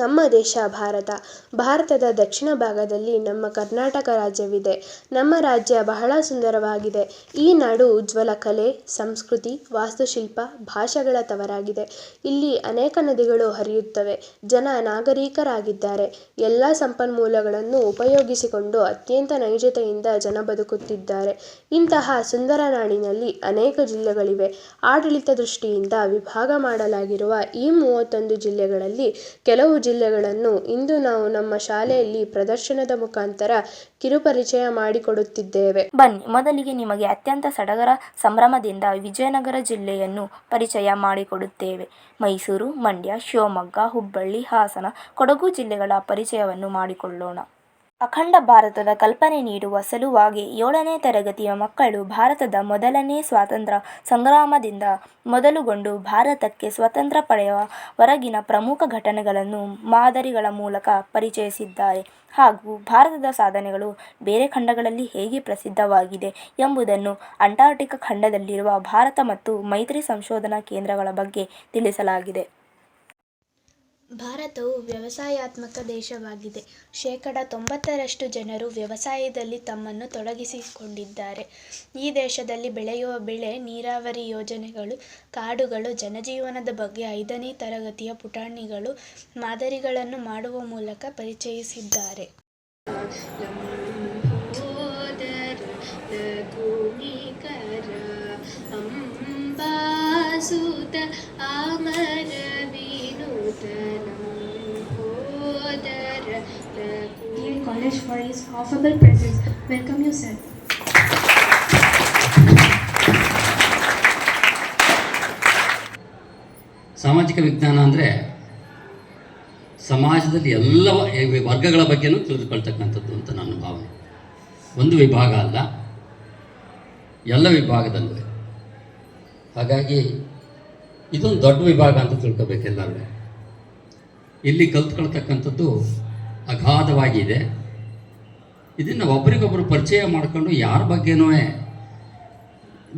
ನಮ್ಮ ದೇಶ ಭಾರತದ ದಕ್ಷಿಣ ಭಾಗದಲ್ಲಿ ನಮ್ಮ ಕರ್ನಾಟಕ ರಾಜ್ಯವಿದೆ. ನಮ್ಮ ರಾಜ್ಯ ಬಹಳ ಸುಂದರವಾಗಿದೆ. ಈ ನಾಡು ಉಜ್ವಲ ಕಲೆ, ಸಂಸ್ಕೃತಿ, ವಾಸ್ತುಶಿಲ್ಪ, ಭಾಷೆಗಳ ತವರಾಗಿದೆ. ಇಲ್ಲಿ ಅನೇಕ ನದಿಗಳು ಹರಿಯುತ್ತವೆ. ಜನ ನಾಗರಿಕರಾಗಿದ್ದಾರೆ. ಎಲ್ಲ ಸಂಪನ್ಮೂಲಗಳನ್ನು ಉಪಯೋಗಿಸಿಕೊಂಡು ಅತ್ಯಂತ ನೈಜತೆಯಿಂದ ಜನ ಬದುಕುತ್ತಿದ್ದಾರೆ. ಇಂತಹ ಸುಂದರ ನಾಡಿನಲ್ಲಿ ಅನೇಕ ಜಿಲ್ಲೆಗಳಿವೆ. ಆಡಳಿತ ದೃಷ್ಟಿಯಿಂದ ವಿಭಾಗ ಮಾಡಲಾಗಿರುವ ಈ 31 ಜಿಲ್ಲೆಗಳಲ್ಲಿ ಕೆಲವು ಜಿಲ್ಲೆಗಳನ್ನು ಇಂದು ನಾವು ನಮ್ಮ ಶಾಲೆಯಲ್ಲಿ ಪ್ರದರ್ಶನದ ಮುಖಾಂತರ ಕಿರುಪರಿಚಯ ಮಾಡಿಕೊಡುತ್ತಿದ್ದೇವೆ. ಬನ್ನಿ, ಮೊದಲಿಗೆ ನಿಮಗೆ ಅತ್ಯಂತ ಸಡಗರ ಸಂಭ್ರಮದಿಂದ ವಿಜಯನಗರ ಜಿಲ್ಲೆಯನ್ನು ಪರಿಚಯ ಮಾಡಿಕೊಡುತ್ತೇವೆ. ಮೈಸೂರು, ಮಂಡ್ಯ, ಶಿವಮೊಗ್ಗ, ಹುಬ್ಬಳ್ಳಿ, ಹಾಸನ, ಕೊಡಗು ಜಿಲ್ಲೆಗಳ ಪರಿಚಯವನ್ನು ಮಾಡಿಕೊಳ್ಳೋಣ. ಅಖಂಡ ಭಾರತದ ಕಲ್ಪನೆ ನೀಡುವ ಸಲುವಾಗಿ 7ನೇ ತರಗತಿಯ ಮಕ್ಕಳು ಭಾರತದ ಮೊದಲನೇ ಸ್ವಾತಂತ್ರ್ಯ ಸಂಗ್ರಾಮದಿಂದ ಮೊದಲುಗೊಂಡು ಭಾರತಕ್ಕೆ ಸ್ವತಂತ್ರ ಪಡೆಯುವ ವರೆಗಿನ ಪ್ರಮುಖ ಘಟನೆಗಳನ್ನು ಮಾದರಿಗಳ ಮೂಲಕ ಪರಿಚಯಿಸಿದ್ದಾರೆ. ಹಾಗೂ ಭಾರತದ ಸಾಧನೆಗಳು ಬೇರೆ ಖಂಡಗಳಲ್ಲಿ ಹೇಗೆ ಪ್ರಸಿದ್ಧವಾಗಿದೆ ಎಂಬುದನ್ನು ಅಂಟಾರ್ಟಿಕಾ ಖಂಡದಲ್ಲಿರುವ ಭಾರತ ಮತ್ತು ಮೈತ್ರಿ ಸಂಶೋಧನಾ ಕೇಂದ್ರಗಳ ಬಗ್ಗೆ ತಿಳಿಸಲಾಗಿದೆ. ಭಾರತವು ವ್ಯವಸಾಯಾತ್ಮಕ ದೇಶವಾಗಿದೆ. 90% ಜನರು ವ್ಯವಸಾಯದಲ್ಲಿ ತಮ್ಮನ್ನು ತೊಡಗಿಸಿಕೊಂಡಿದ್ದಾರೆ. ಈ ದೇಶದಲ್ಲಿ ಬೆಳೆಯುವ ಬೆಳೆ, ನೀರಾವರಿ ಯೋಜನೆಗಳು, ಕಾಡುಗಳು, ಜನಜೀವನದ ಬಗ್ಗೆ 5ನೇ ತರಗತಿಯ ಪುಟಾಣಿಗಳು ಮಾದರಿಗಳನ್ನು ಮಾಡುವ ಮೂಲಕ ಪರಿಚಯಿಸಿದ್ದಾರೆ. College for his affable presence. Welcome you, sir. ಸಾಮಾಜಿಕ ವಿಜ್ಞಾನ ಅಂದರೆ ಸಮಾಜದಲ್ಲಿ ಎಲ್ಲ ವರ್ಗಗಳ ಬಗ್ಗೆನೂ ತಿಳಿದುಕೊಳ್ತಕ್ಕಂಥದ್ದು ಅಂತ ನನ್ನ ಭಾವನೆ. ಒಂದು ವಿಭಾಗ ಅಲ್ಲ, ಎಲ್ಲ ವಿಭಾಗದಲ್ಲೂ. ಹಾಗಾಗಿ ಇದೊಂದು ದೊಡ್ಡ ವಿಭಾಗ ಅಂತ ತಿಳ್ಕೊಬೇಕೆಲ್ಲರೂ. ಇಲ್ಲಿ ಕಲ್ತ್ಕೊಳ್ತಕ್ಕಂಥದ್ದು ಅಗಾಧವಾಗಿದೆ. ಇದನ್ನು ಒಬ್ಬರಿಗೊಬ್ಬರು ಪರಿಚಯ ಮಾಡಿಕೊಂಡು ಯಾರ ಬಗ್ಗೆನೂ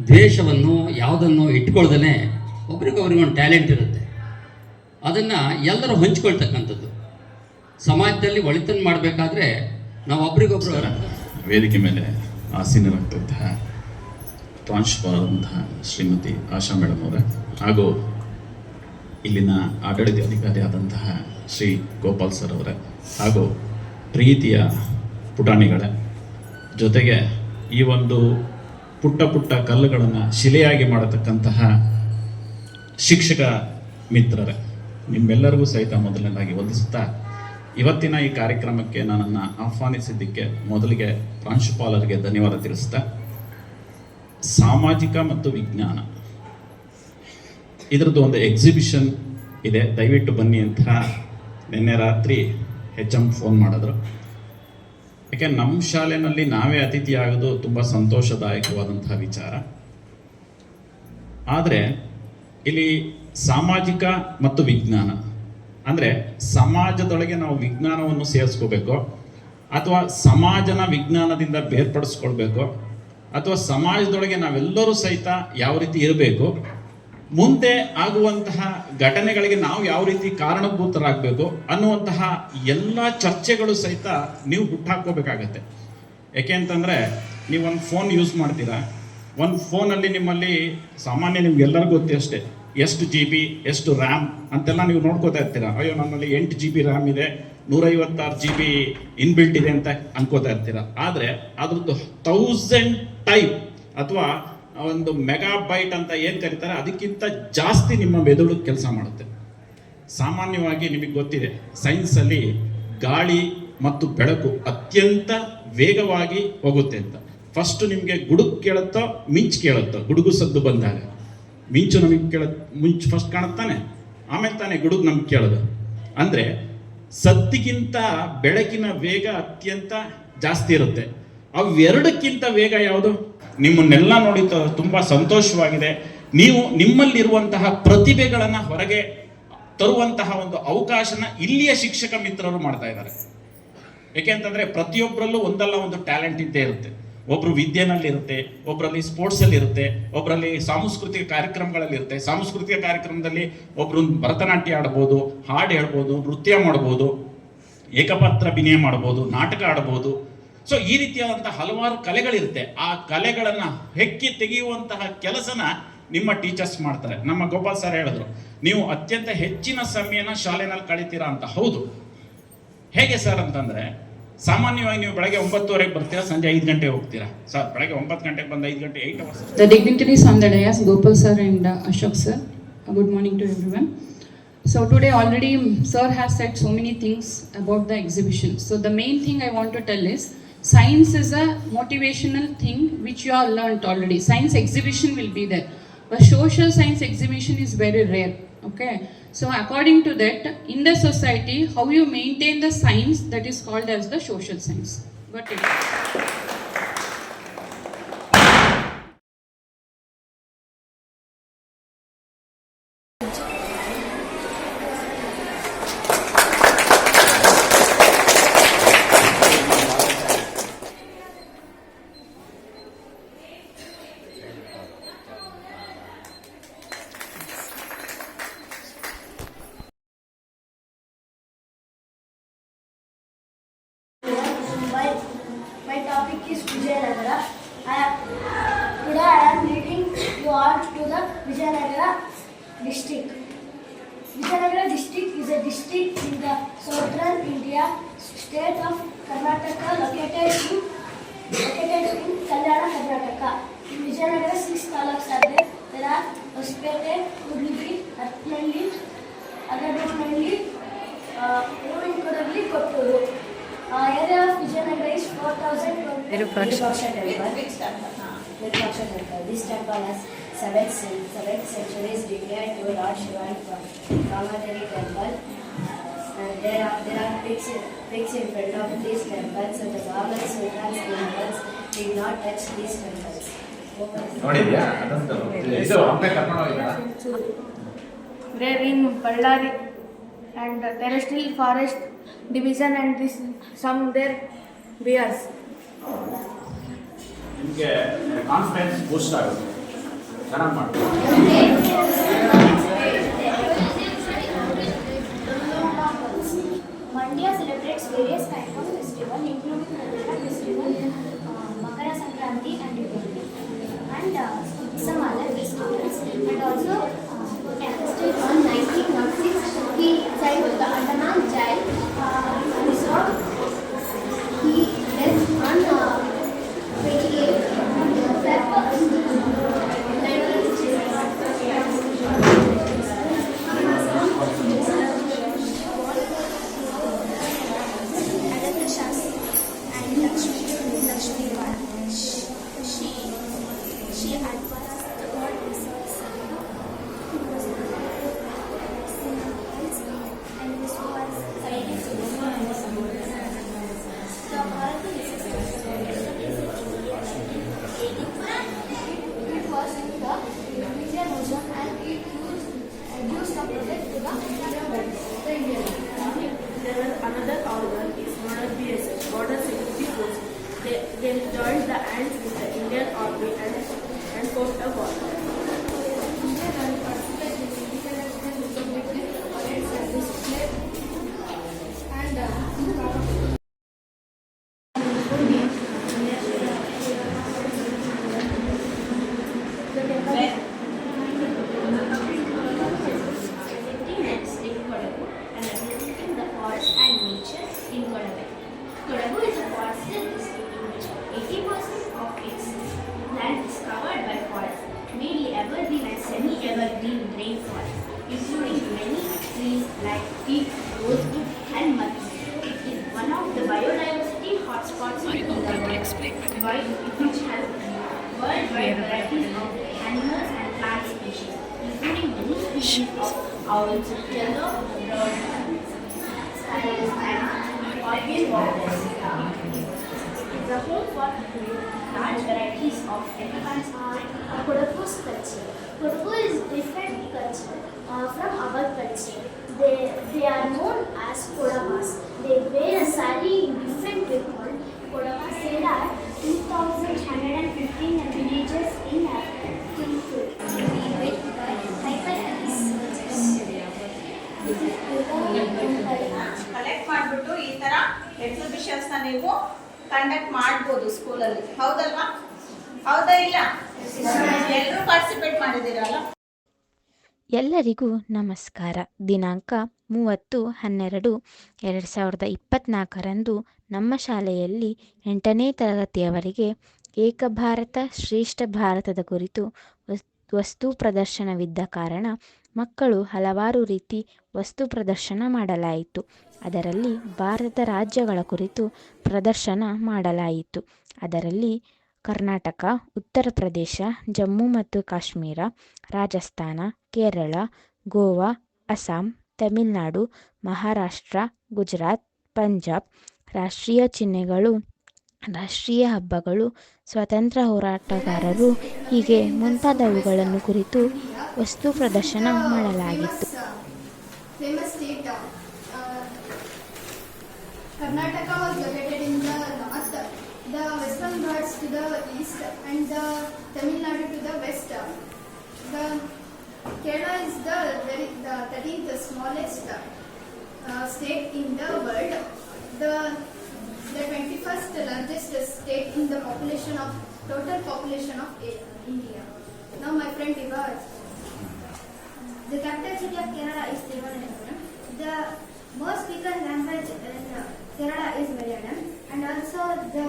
ದ್ವೇಷವನ್ನು ಯಾವುದನ್ನು ಇಟ್ಕೊಳ್ದೇ ಒಬ್ರಿಗೊಬ್ರಿಗೊಂದು ಟ್ಯಾಲೆಂಟ್ ಇರುತ್ತೆ, ಅದನ್ನು ಎಲ್ಲರೂ ಹಂಚ್ಕೊಳ್ತಕ್ಕಂಥದ್ದು. ಸಮಾಜದಲ್ಲಿ ಒಳಿತನ್ನು ಮಾಡಬೇಕಾದ್ರೆ ನಾವು ಒಬ್ರಿಗೊಬ್ಬರು ವೇದಿಕೆ ಮೇಲೆ ಆಸೀನರಾಗ್ತಂತಹ ಪ್ರಾಂಶುಪಾಲರ್ ಅಂತಹ ಶ್ರೀಮತಿ ಆಶಾ ಮೇಡಮ್ ಅವರೇ, ಹಾಗೂ ಇಲ್ಲಿನ ಆಡಳಿತ ಅಧಿಕಾರಿ ಆದಂತಹ ಶ್ರೀ ಗೋಪಾಲ್ ಸರ್ ಅವರೇ, ಹಾಗೂ ಪ್ರೀತಿಯ ಪುಟಾಣಿಗಳೇ, ಜೊತೆಗೆ ಈ ಒಂದು ಪುಟ್ಟ ಪುಟ್ಟ ಕಲ್ಲುಗಳನ್ನು ಶಿಲೆಯಾಗಿ ಮಾಡತಕ್ಕಂತಹ ಶಿಕ್ಷಕ ಮಿತ್ರರೇ, ನಿಮ್ಮೆಲ್ಲರಿಗೂ ಸಹಿತ ಮೊದಲನೇದಾಗಿ ವಂದಿಸುತ್ತಾ ಇವತ್ತಿನ ಈ ಕಾರ್ಯಕ್ರಮಕ್ಕೆ ನನ್ನನ್ನು ಆಹ್ವಾನಿಸಿದ್ದಕ್ಕೆ ಮೊದಲಿಗೆ ಪ್ರಾಂಶುಪಾಲರಿಗೆ ಧನ್ಯವಾದ ತಿಳಿಸುತ್ತಾ, ಸಾಮಾಜಿಕ ಮತ್ತು ವಿಜ್ಞಾನ ಇದರದ್ದು ಒಂದು ಎಕ್ಸಿಬಿಷನ್ ಇದೆ, ದಯವಿಟ್ಟು ಬನ್ನಿ ಅಂತ ನಿನ್ನೆ ರಾತ್ರಿ HM ಫೋನ್ ಮಾಡಿದ್ರು. ಯಾಕೆ ನಮ್ಮ ಶಾಲೆಯಲ್ಲಿ ನಾವೇ ಅತಿಥಿ ಆಗೋದು ತುಂಬ ಸಂತೋಷದಾಯಕವಾದಂತಹ ವಿಚಾರ. ಆದರೆ ಇಲ್ಲಿ ಸಾಮಾಜಿಕ ಮತ್ತು ವಿಜ್ಞಾನ ಅಂದರೆ ಸಮಾಜದೊಳಗೆ ನಾವು ವಿಜ್ಞಾನವನ್ನು ಸೇರಿಸ್ಕೋಬೇಕು, ಅಥವಾ ಸಮಾಜನ ವಿಜ್ಞಾನದಿಂದ ಬೇರ್ಪಡಿಸ್ಕೊಳ್ಬೇಕು, ಅಥವಾ ಸಮಾಜದೊಳಗೆ ನಾವೆಲ್ಲರೂ ಸಹಿತ ಯಾವ ರೀತಿ ಇರಬೇಕು, ಮುಂದೆ ಆಗುವಂತಹ ಘಟನೆಗಳಿಗೆ ನಾವು ಯಾವ ರೀತಿ ಕಾರಣಭೂತರಾಗಬೇಕು ಅನ್ನುವಂತಹ ಎಲ್ಲ ಚರ್ಚೆಗಳು ಸಹಿತ ನೀವು ಹುಟ್ಟಾಕೋಬೇಕಾಗತ್ತೆ. ಯಾಕೆ ಅಂತಂದರೆ ನೀವೊಂದು ಫೋನ್ ಯೂಸ್ ಮಾಡ್ತೀರಾ, ಒಂದು ಫೋನಲ್ಲಿ ನಿಮ್ಮಲ್ಲಿ ಸಾಮಾನ್ಯ ನಿಮ್ಗೆಲ್ಲರಿಗೂ ಗೊತ್ತೇ ಅಷ್ಟೇ, ಎಷ್ಟು GB, ಎಷ್ಟು ರ್ಯಾಮ್ ಅಂತೆಲ್ಲ ನೀವು ನೋಡ್ಕೋತಾ ಇರ್ತೀರ. ಅಯ್ಯೋ ನನ್ನಲ್ಲಿ 8 GB ರ್ಯಾಮ್ ಇದೆ, 156 GB ಇನ್ಬಿಲ್ಟ್ ಇದೆ ಅಂತ ಅನ್ಕೋತಾ ಇರ್ತೀರ. ಆದರೆ ಅದ್ರದ್ದು 1000 ಟೈಪ್ ಅಥವಾ ಒಂದು ಮೆಗಾಬೈಟ್ ಅಂತ ಏನು ಕರೀತಾರೆ ಅದಕ್ಕಿಂತ ಜಾಸ್ತಿ ನಿಮ್ಮ ಮೆದುಳು ಕೆಲಸ ಮಾಡುತ್ತೆ. ಸಾಮಾನ್ಯವಾಗಿ ನಿಮಗೆ ಗೊತ್ತಿದೆ, ಸೈನ್ಸಲ್ಲಿ ಗಾಳಿ ಮತ್ತು ಬೆಳಕು ಅತ್ಯಂತ ವೇಗವಾಗಿ ಹೋಗುತ್ತೆ ಅಂತ. ಫಸ್ಟ್ ನಿಮಗೆ ಗುಡುಗು ಕೇಳುತ್ತೋ ಮಿಂಚು ಕೇಳುತ್ತೋ? ಗುಡುಗು ಸದ್ದು ಬಂದಾಗ ಮಿಂಚು ನಮಗೆ ಮುಂಚೆ ಫಸ್ಟ್ ಕಾಣುತ್ತಾನೆ, ಆಮೇಲೆ ತಾನೇ ಗುಡುಗು ನಮ್ಗೆ ಕೇಳೋದು. ಅಂದರೆ ಸದ್ದಿಗಿಂತ ಬೆಳಕಿನ ವೇಗ ಅತ್ಯಂತ ಜಾಸ್ತಿ ಇರುತ್ತೆ. ಅವೆರಡಕ್ಕಿಂತ ವೇಗ ಯಾವುದು? ನಿಮ್ಮನ್ನೆಲ್ಲ ನೋಡಿ ತುಂಬ ಸಂತೋಷವಾಗಿದೆ. ನೀವು ನಿಮ್ಮಲ್ಲಿರುವಂತಹ ಪ್ರತಿಭೆಗಳನ್ನು ಹೊರಗೆ ತರುವಂತಹ ಒಂದು ಅವಕಾಶನ ಇಲ್ಲಿಯ ಶಿಕ್ಷಕ ಮಿತ್ರರು ಮಾಡ್ತಾ ಇದ್ದಾರೆ. ಏಕೆಂತಂದರೆ ಪ್ರತಿಯೊಬ್ಬರಲ್ಲೂ ಒಂದಲ್ಲ ಒಂದು ಟ್ಯಾಲೆಂಟ್ ಇದ್ದೇ ಇರುತ್ತೆ. ಒಬ್ಬರು ವಿದ್ಯೆನಲ್ಲಿರುತ್ತೆ, ಒಬ್ಬರಲ್ಲಿ ಸ್ಪೋರ್ಟ್ಸಲ್ಲಿರುತ್ತೆ, ಒಬ್ಬರಲ್ಲಿ ಸಾಂಸ್ಕೃತಿಕ ಕಾರ್ಯಕ್ರಮಗಳಲ್ಲಿರುತ್ತೆ. ಸಾಂಸ್ಕೃತಿಕ ಕಾರ್ಯಕ್ರಮದಲ್ಲಿ ಒಬ್ಬರು ಭರತನಾಟ್ಯ ಆಡ್ಬೋದು, ಹಾಡು ಹೇಳ್ಬೋದು, ನೃತ್ಯ ಮಾಡ್ಬೋದು, ಏಕಪಾತ್ರ ಅಭಿನಯ ಮಾಡ್ಬೋದು, ನಾಟಕ ಆಡ್ಬೋದು. ಸೊ ಈ ರೀತಿಯಾದಂಥ ಹಲವಾರು ಕಲೆಗಳಿರುತ್ತೆ. ಆ ಕಲೆಗಳನ್ನು ಹೆಕ್ಕಿ ತೆಗೆಯುವಂತಹ ಕೆಲಸನ ನಿಮ್ಮ ಟೀಚರ್ಸ್ ಮಾಡ್ತಾರೆ. ನಮ್ಮ ಗೋಪಾಲ್ ಸರ್ ಹೇಳಿದ್ರು, ನೀವು ಅತ್ಯಂತ ಹೆಚ್ಚಿನ ಸಮಯನ ಶಾಲೆನಲ್ಲಿ ಕಳಿತೀರಾ ಅಂತ. ಹೌದು. ಹೇಗೆ ಸರ್ ಅಂತಂದರೆ, ಸಾಮಾನ್ಯವಾಗಿ ನೀವು ಬೆಳಗ್ಗೆ 9:30ಗೆ ಬರ್ತೀರಾ, ಸಂಜೆ 5 ಗಂಟೆಗೆ ಹೋಗ್ತೀರಾ. ಸರ್ ಬೆಳಗ್ಗೆ 9 ಗಂಟೆಗೆ ಬಂದು 5 ಗಂಟೆ 8 hours. The dignitaries on the dais, Gopal sir and Ashok sir. Good morning to everyone. So today already sir has said so many things about the exhibition. So the main thing I want to tell is, science is a motivational thing which you all learnt already. Science exhibition will be there, but social science exhibition is very rare. Okay, so according to that, in the society, how you maintain the science, that is called as the social science. Got it? My topic is Vijayanagara. Today I am leading you all to the Vijayanagara district. Vijayanagara district is a district in the southern India, state of Karnataka, located in Kalyana, Karnataka. In Vijayanagara, 6 taluks are there. There are Hospete, Udlibi, Atnalli, Agadamnalli, Kodagali, Kotturu. Area of Vijayanagara is 4,000. Virupaksha temple. This temple has 7th century is declared to Lord Shiva Kamatari temple. There are pigs in front of these temples, so the Mughal Sultan's temples did not touch these temples. There in Ballari, and there is still forest division, and this some there bears. ನಿಮಗೆ confidence ಬೂಸ್ಟ್ ಆಗುತ್ತೆ. ಚೆನ್ನಾಗಿ ಮಾಡಿ. Mandya celebrates various kinds of festivals, including the festival, Makara Sankranti and Diwali, and some other festivals. And also, on 1906, he signed the Andaman Jail Resort. He left on 28 February BSF, Border Security Force. They joined the hands with the Indian Army and fought a war. Kodagu is a forested district in which 80% of its land is covered by forest, mainly evergreen and semi-evergreen rainforest, including many trees like teak, rosewood, and mulberry. It is one of the biodiversity hotspots in the world, which has worldwide varieties of animals and plant species, including many species of owls, yellow birds, sparrows, and European waters. It is a home for large varieties of elephants. Kodagu's culture. Kodagu is different culture from our culture. They are known as Kodavas. They wear a sari in different way called Kodavas. There are 2,000 collect ಮಾಡಿಬಿಟ್ಟು ಈ ಥರ ಎಕ್ಸಿಬಿಷನ್ಸ್ನ ನೀವು conduct ಮಾಡ್ಬೋದು ಸ್ಕೂಲಲ್ಲಿ, ಹೌದಲ್ವಾ? ಹೌದಾ ಇಲ್ಲ? ಎಲ್ಲರೂ ಪಾರ್ಟಿಸಿಪೇಟ್ ಮಾಡಿದ್ದೀರಲ್ಲ? ಎಲ್ಲರಿಗೂ ನಮಸ್ಕಾರ. ದಿನಾಂಕ 30/12/2024 ನಮ್ಮ ಶಾಲೆಯಲ್ಲಿ 8ನೇ ತರಗತಿಯವರಿಗೆ ಏಕ ಭಾರತ ಶ್ರೇಷ್ಠ ಭಾರತದ ಕುರಿತು ವಸ್ತು ಪ್ರದರ್ಶನವಿದ್ದ ಕಾರಣ ಮಕ್ಕಳು ಹಲವಾರು ರೀತಿ ವಸ್ತು ಪ್ರದರ್ಶನ ಮಾಡಲಾಯಿತು. ಅದರಲ್ಲಿ ಭಾರತದ ರಾಜ್ಯಗಳ ಕುರಿತು ಪ್ರದರ್ಶನ ಮಾಡಲಾಯಿತು. ಅದರಲ್ಲಿ ಕರ್ನಾಟಕ, ಉತ್ತರ ಪ್ರದೇಶ, ಜಮ್ಮು ಮತ್ತು ಕಾಶ್ಮೀರ, ರಾಜಸ್ಥಾನ, ಕೇರಳ, ಗೋವಾ, ಅಸ್ಸಾಂ, ತಮಿಳುನಾಡು, ಮಹಾರಾಷ್ಟ್ರ, ಗುಜರಾತ್, ಪಂಜಾಬ್, ರಾಷ್ಟ್ರೀಯ ಚಿಹ್ನೆಗಳು, ರಾಷ್ಟ್ರೀಯ ಹಬ್ಬಗಳು, ಸ್ವಾತಂತ್ರ್ಯ ಹೋರಾಟಗಾರರು ಹೀಗೆ ಮುಂತಾದವುಗಳನ್ನು ಕುರಿತು ವಸ್ತು ಪ್ರದರ್ಶನ ಮಾಡಲಾಗಿತ್ತು. Famous state, Karnataka was located in the north, the Western Ghats to the east, and the Tamil Nadu to the west. The Kerala is the 13th smallest state in the world. The 21st largest state in the total population of India. Now my friend Ivar. The capital city of Kerala is Thiruvananthapuram. The most spoken language in Kerala is Malayalam, and also the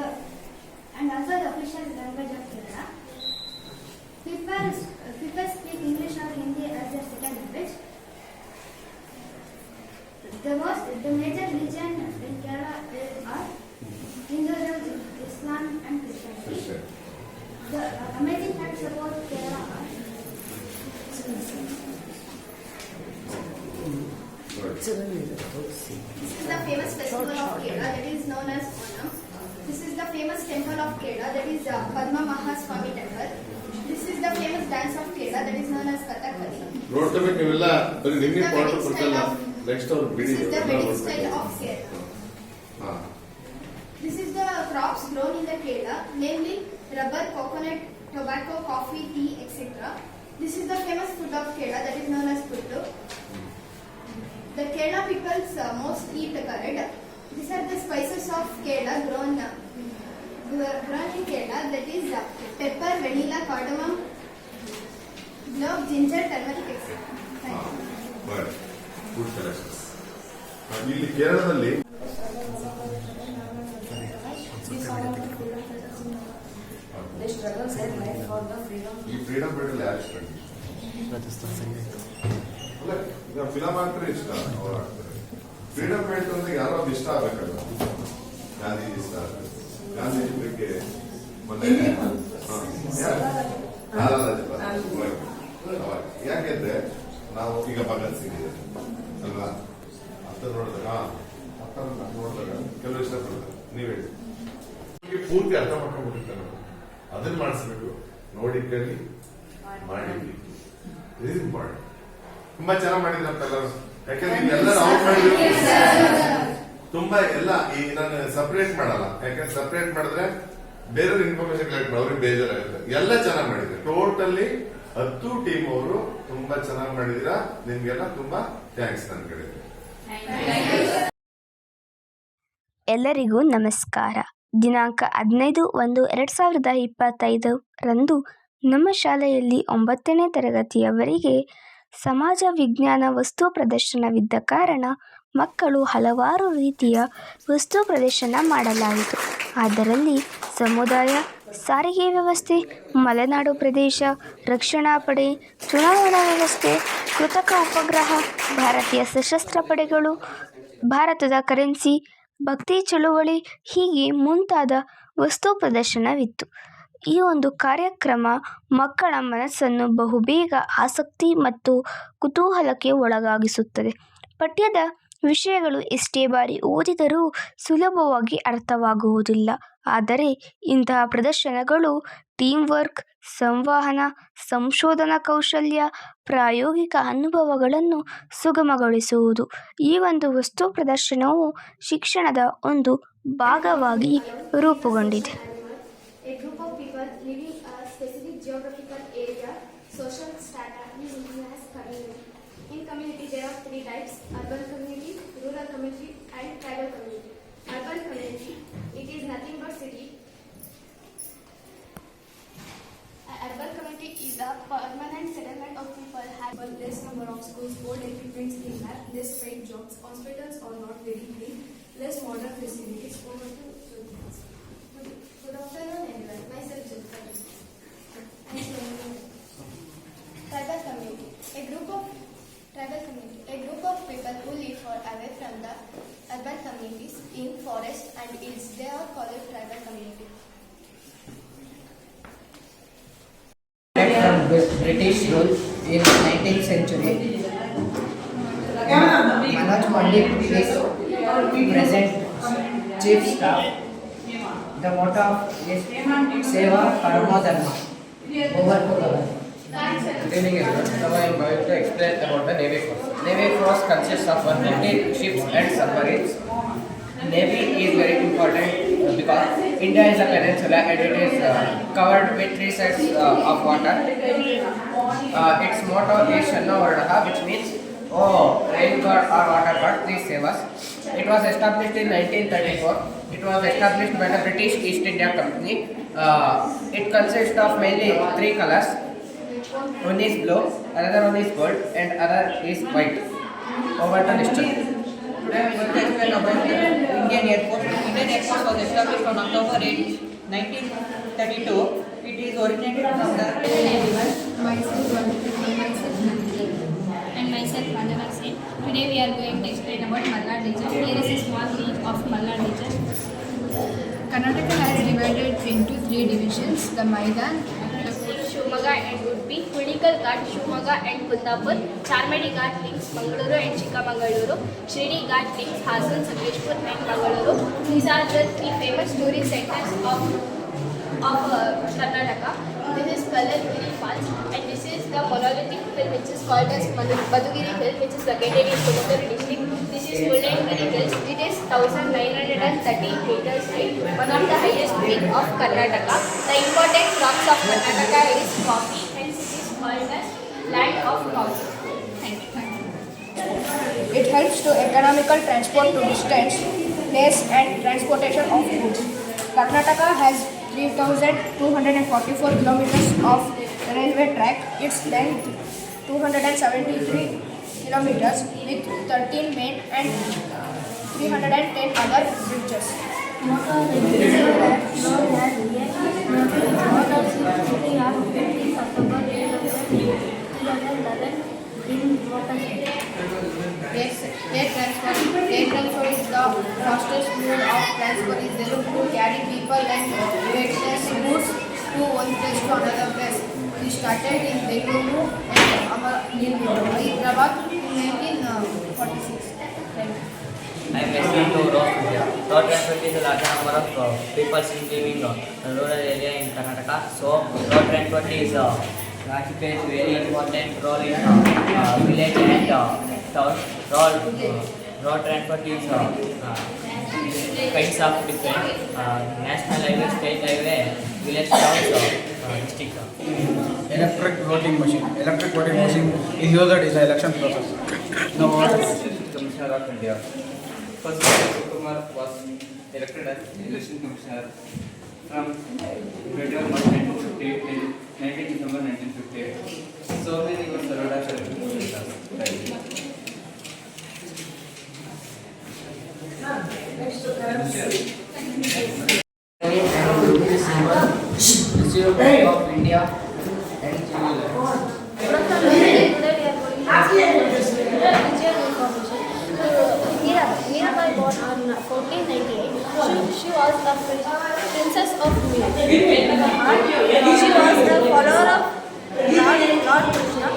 official language of Kerala. People speak English or Hindi as their second language. The major religion in Kerala are Hinduism, Islam, and Christianity. The amazing facts about Kerala are this is the famous festival of Kerala that is known as Onam. This is the famous temple of Kerala that is Padma Mahaswami temple. This is the famous dance of Kerala that is known as Kathakali. This is the wedding style of Kerala. This is the crops grown in the Kerala, namely rubber, coconut, tobacco, coffee, tea, etc. This is the famous food of Kerala that is known as puttu. The Kerala peoples most eat curd. These are the spices of Kerala grown in Kerala, that is pepper, vanilla, cardamom, clove, ginger, turmeric, etc. Good selections. ಇಲ್ಲಿ ಕೇರಳದಲ್ಲಿ ಈ freedom ಫೈಟಲ್ಲಿ ಯಾರು ಇಷ್ಟ? ಈಗ film ಆಗ್ತಾರೆ ಇಷ್ಟ, ಅವ್ರು ಆಗ್ತಾರೆ. ಫ್ರೀಡಮ್ ಫೈಟ್ ಅಂದ್ರೆ ಯಾರೋ ಒಂದು ಇಷ್ಟ ಆಗ್ಬೇಕಲ್ಲ. ಗಾಂಧಿ ಇಷ್ಟ, ಗಾಂಧೀಜಿ ಬಗ್ಗೆ ಮೊನ್ನೆ ಯಾಕೆಂದ್ರೆ ನಾವು ಈಗ ಭಗತ್ ಸಿಂಗ್ ಇದೆ ಅಲ್ವಾ, ಅರ್ಥ ನೋಡಿದಾಗ ಕೆಲವು ಇಷ್ಟಪಡ್ತಾರೆ. ನೀವ್ ಹೇಳಿ ಪೂರ್ತಿ ಅರ್ಥ ಮಾಡ್ಕೊಂಡ್ಬಿಟ್ಟಿರ್ತಾರೆ, ಅದನ್ನ ಮಾಡಿಸ್ಬೇಕು. ನೋಡಿ ಕಲಿ ಮಾಡಿ ಇಂಪಾರ್ಟೆಂಟ್. ತುಂಬಾ ಚೆನ್ನಾಗಿ ಮಾಡಿದ್ರಂತಲ್ಲ, ಯಾಕಂದ್ರೆ ಎಲ್ಲರೂ ಔಟ್ ಮಾಡಿದ್ರು. ತುಂಬಾ ಎಲ್ಲ ಈ ನಾನು ಸಪರೇಟ್ ಮಾಡಲ್ಲ, ಯಾಕಂದ್ರೆ ಸಪರೇಟ್ ಮಾಡಿದ್ರೆ ಬೇರೆ ಇನ್ಫಾರ್ಮೇಶನ್ ಕಲೆಕ್ಟ್ ಮಾಡಿ ಅವ್ರಿಗೆ ಬೇಜಾರಾಗುತ್ತೆ. ಎಲ್ಲ ಚೆನ್ನಾಗಿ ಮಾಡಿದ್ರೆ ಟೋಟಲಿ 10 ಟೀಮ್ ಅವರು ತುಂಬಾ ಚೆನ್ನಾಗಿ ಮಾಡಿದಿರಾ. ನಿಮ್ಗೆಲ್ಲ ತುಂಬಾ ಥ್ಯಾಂಕ್ಸ್ ನನ್ನ ಕಡೆ. ಎಲ್ಲರಿಗೂ ನಮಸ್ಕಾರ. ದಿನಾಂಕ 15/1/2025 ನಮ್ಮ ಶಾಲೆಯಲ್ಲಿ 9ನೇ ತರಗತಿಯವರಿಗೆ ಸಮಾಜ ವಿಜ್ಞಾನ ವಸ್ತು ಪ್ರದರ್ಶನವಿದ್ದ ಕಾರಣ ಮಕ್ಕಳು ಹಲವಾರು ರೀತಿಯ ವಸ್ತು ಪ್ರದರ್ಶನ ಮಾಡಲಾಯಿತು. ಅದರಲ್ಲಿ ಸಮುದಾಯ, ಸಾರಿಗೆ ವ್ಯವಸ್ಥೆ, ಮಲೆನಾಡು ಪ್ರದೇಶ, ರಕ್ಷಣಾ ಪಡೆ, ಚುನಾವಣಾ ವ್ಯವಸ್ಥೆ, ಕೃತಕ ಉಪಗ್ರಹ, ಭಾರತೀಯ ಸಶಸ್ತ್ರ ಪಡೆಗಳು, ಭಾರತದ ಕರೆನ್ಸಿ, ಭಕ್ತಿ ಚಳುವಳಿ ಹೀಗೆ ಮುಂತಾದ ವಸ್ತು ಪ್ರದರ್ಶನವಿತ್ತು. ಈ ಒಂದು ಕಾರ್ಯಕ್ರಮ ಮಕ್ಕಳ ಮನಸ್ಸನ್ನು ಬಹುಬೇಗ ಆಸಕ್ತಿ ಮತ್ತು ಕುತೂಹಲಕ್ಕೆ ಒಳಗಾಗಿಸುತ್ತದೆ. ಪಠ್ಯದ ವಿಷಯಗಳು ಎಷ್ಟೇ ಬಾರಿ ಓದಿದರೂ ಸುಲಭವಾಗಿ ಅರ್ಥವಾಗುವುದಿಲ್ಲ. ಆದರೆ ಇಂತಹ ಪ್ರದರ್ಶನಗಳು ಟೀಮ್ ವರ್ಕ್, ಸಂವಹನ, ಸಂಶೋಧನಾ ಕೌಶಲ್ಯ, ಪ್ರಾಯೋಗಿಕ ಅನುಭವಗಳನ್ನು ಸುಗಮಗೊಳಿಸುವುದು. ಈ ಒಂದು ವಸ್ತು ಪ್ರದರ್ಶನವು ಶಿಕ್ಷಣದ ಒಂದು ಭಾಗವಾಗಿ ರೂಪುಗೊಂಡಿದೆ. A group of people living a specific geographical area, social strata is known as community. In community there are 3 types: urban community, rural community and tribal community. Urban community, it is nothing but city. Urban community is a permanent settlement of people have less number of schools, old equipments in lab, less paid jobs, hospitals are not very clean, less modern facilities. Over to good afternoon everyone. Myself Jyotika. Tribal community. A group of people who live far away from the urban communities in forests and hills. They are called tribal community. From British rule in 19th century. Manoj Pandit is present chief staff. The motto is Seva Paramo Dharma. Over to Gagan. Good evening everyone. Now I am going to explain about the Navy Force. Navy Force consists of 150 ships and submarines. Navy is very important because India is a peninsula and it is covered with 3 sides of water. Its motto is Shanna Varnaha, which means rain god or water god, please save us. It was established in 1934. It was established by the British East India Company. It consists of mainly 3 colors. One is blue, another one is gold, and other is white. Over to Nishchan. Today I am going to explain about the Indian Air Force. Indian Air Force was established on October 8, 1932. It is originated from the... And myself Vandana Sen. Today we are going to explain about Malnad region. Here is a small leaf of Malnad region. Karnataka has divided into 3 divisions: the Maidan, Shivamoga and Udupi, Kunikal Ghat, Shivamoga and Kundapur, Charmedi Ghat links Mangaluru and Chikkamangaluru, Shirdi Ghat links Hassan, Sakleshpur and Mangaluru. These are the 3 famous tourist centers of Karnataka. This is Kallalgiri Falls, and this is the monolithic hill which is called as Madhugiri Hill, which is located in Tumakuru district. This is Mullayanagiri Hills. It is 1930 meters high, one of the highest peak of Karnataka. The important crops of Karnataka is coffee, hence it is called as land of coffee. Thank you. It helps to economical transport to distance, place and transportation of goods. Karnataka has 3,244 kilometers of railway track. Its length 273 kilometers with 13 main and 310 other bridges. Air transport is the fastest mode of transport. Is able to carry people and goods to one place to another place. We started in Bengaluru and Hyderabad in 1946. I am listening to road India. Road transport is a large number of people living in rural area in Karnataka. So road transport is plays very important role in village and town. Road transport is kinds of different national highway, state highway, village towns, district. Electric voting machine. Electric voting machine is used in the election process. Now what is Commissioner of India? First, Kumar was elected as election commissioner from February 1950 to 19 December 1958. So many was served as election commissioner. President of India and Mirabai born on 1498. She was the princess of Mira. She was the follower of Lord Krishna.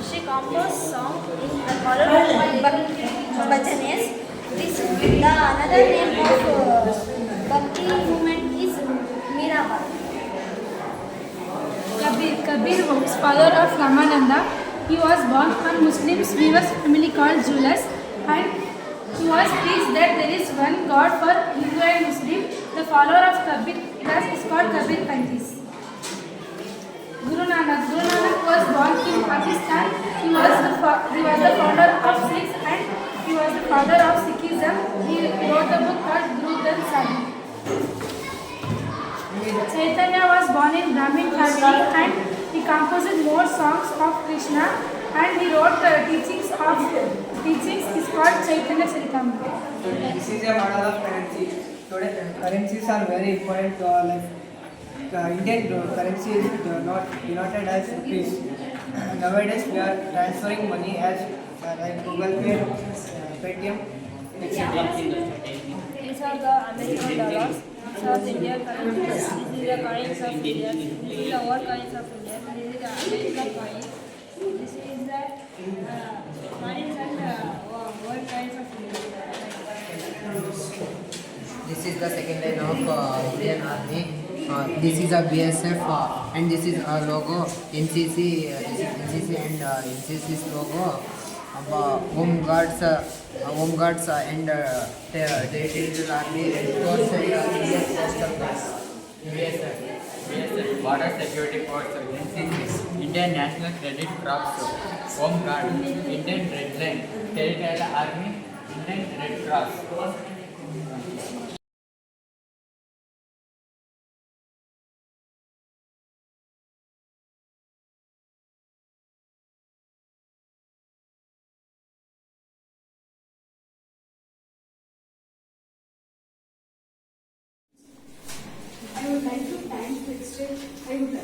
She composed songs in the color of bhajanes. The another name of Bhakti movement is Mirabai. Kabir was father of Ramananda. He was born on Muslims. He was family called Julas, and he was preached that there is one God for Hindu and Muslim. The follower of Kabir is called Kabir Panthis. Guru Nanak was born in Pakistan. He was the founder of Sikhs and he was the Chaitanya was born in Brahmin family and he composed more songs of Krishna and he wrote teachings is called Chaitanya Charitamrita. This is a model of currency. Today, currencies are very important to our life. The Indian currency is not denoted as rupees. Nowadays, we are transferring money as like Google Pay, Paytm, etc. These are the American dollars. These are the Indian currencies. This is the coins of India. This is the our coins of India. This is the American coins. This is the coins and world coins of India. This is the second line of Indian Army. This is a BSF and this is our logo. NCC, this is NCC and NCC's logo. Home Guards and Territorial Army, Red Cross and Indian Coastal Guards. BSF, Border Security Force, NCC, Indian National Credit Corps, Home Guard, Indian Red Line, Territorial Army, Indian Red Cross. I would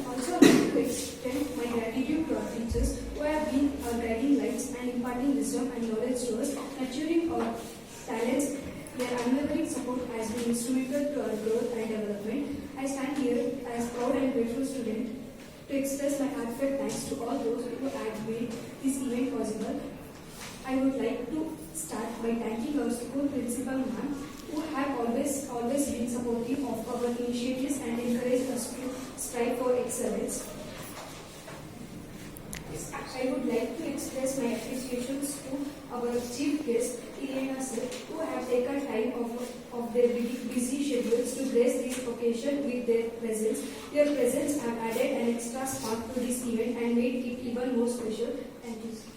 also like to extend my gratitude to our teachers who have been our guiding lights and imparting wisdom and knowledge to us, nurturing our talents. Their unwavering support has been instrumental to our growth and development. I stand here as proud and grateful student to express my heartfelt thanks to all those who have made this event possible. I would like to start by thanking our school principal ma'am, who have always been supportive of our initiatives and encouraged us to strive for excellence. I would like to express my appreciations to our chief guest, Elena sir, who have taken time of their busy schedules to grace this occasion with their presence. Their presence have added an extra spark to this event and made it even more special. Thank you, sir.